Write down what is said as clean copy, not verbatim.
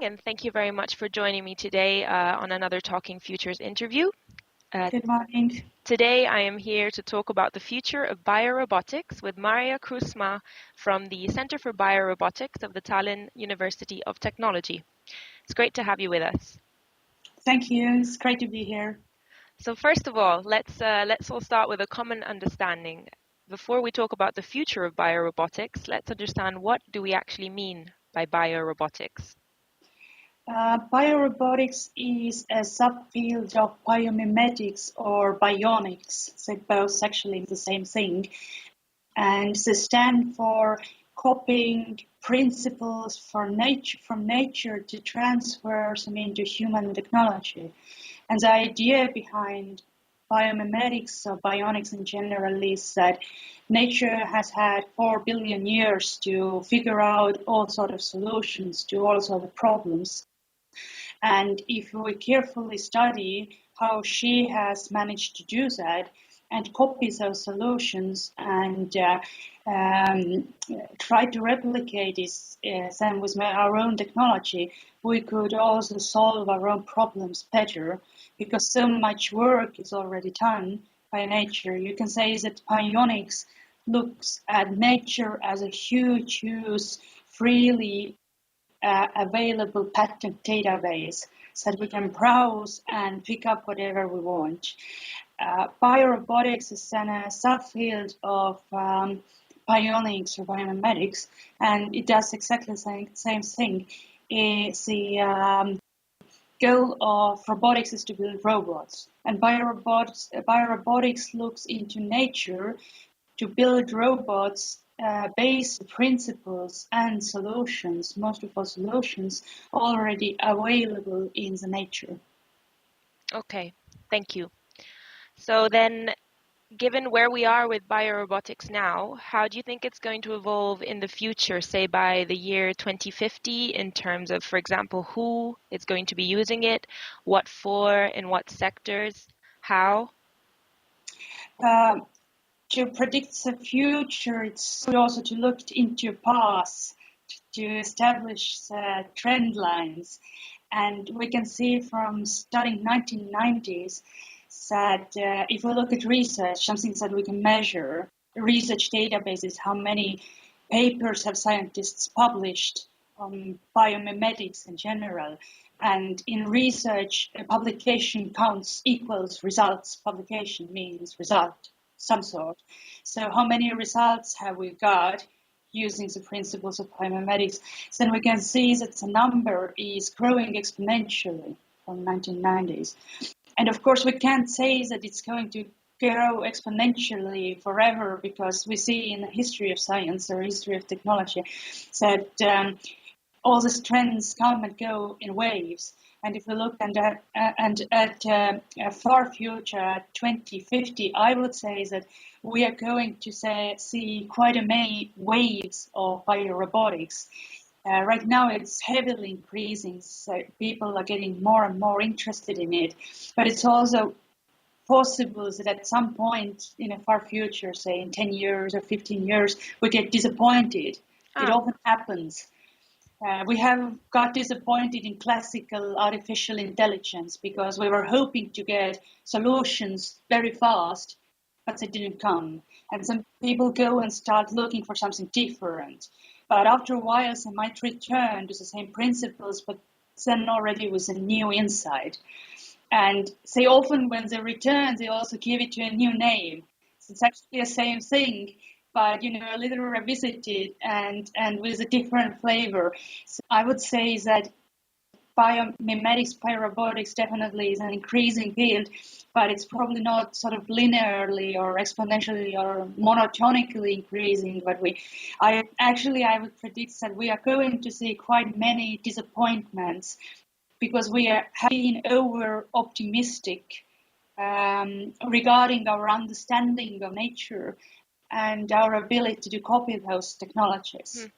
and thank you very much for joining me today on another Talking Futures interview. Good morning. Today I am here to talk about the future of biorobotics with Maarja Kruusmaa from the Center for Biorobotics of the Tallinn University of Technology. It's great to have you with us. Thank you. It's great to be here. So first of all, let's all start with a common understanding. Before we talk about the future of biorobotics, let's understand what do we actually mean by biorobotics. Biorobotics is a subfield of biomimetics or bionics, so both actually the same thing, and they stand for copying principles from nature to transfer them into human technology. And the idea behind biomimetics or bionics in general is that nature has had 4 billion years to figure out all sorts of solutions to all sorts of problems. And if we carefully study how she has managed to do that and copy those solutions and try to replicate this then with our own technology, we could also solve our own problems better because so much work is already done by nature. You can say that bionics looks at nature as a huge, freely available patent database so that we can browse and pick up whatever we want. Biorobotics is then a subfield of bionics or biomimetics, and it does exactly the same thing. The goal of robotics is to build robots, and biorobotics looks into nature to build robots based principles and solutions, most of our solutions already available in the nature. Okay, thank you. So then, given where we are with biorobotics now, how do you think it's going to evolve in the future, say by the year 2050, in terms of, for example, who is going to be using it, what for, in what sectors, how? To predict the future, it's good also to look into past to establish trend lines. And we can see from studying 1990s that if we look at research, something that we can measure, research databases, how many papers have scientists published on biomimetics in general. And in research, a publication counts equals results. Publication means result, some sort. So how many results have we got using the principles of biomimetics? Then we can see that the number is growing exponentially from 1990s. And of course, we can't say that it's going to grow exponentially forever because we see in the history of science or history of technology that all these trends come and go in waves. And if we look at a far future, 2050, I would say that we are going to see quite a many waves of biorobotics. Right now, it's heavily increasing, so people are getting more and more interested in it. But it's also possible that at some point in a far future, say in 10 years or 15 years, we get disappointed. It often happens. We have got disappointed in classical artificial intelligence because we were hoping to get solutions very fast, but they didn't come. And some people go and start looking for something different. But after a while, they might return to the same principles, but then already with a new insight. And they often, when they return, they also give it to a new name. So it's actually the same thing, but a little revisited and with a different flavor. So I would say that biomimetics, biorobotics definitely is an increasing field, but it's probably not sort of linearly or exponentially or monotonically increasing. But I would predict that we are going to see quite many disappointments because we have been over optimistic regarding our understanding of nature and our ability to copy those technologies.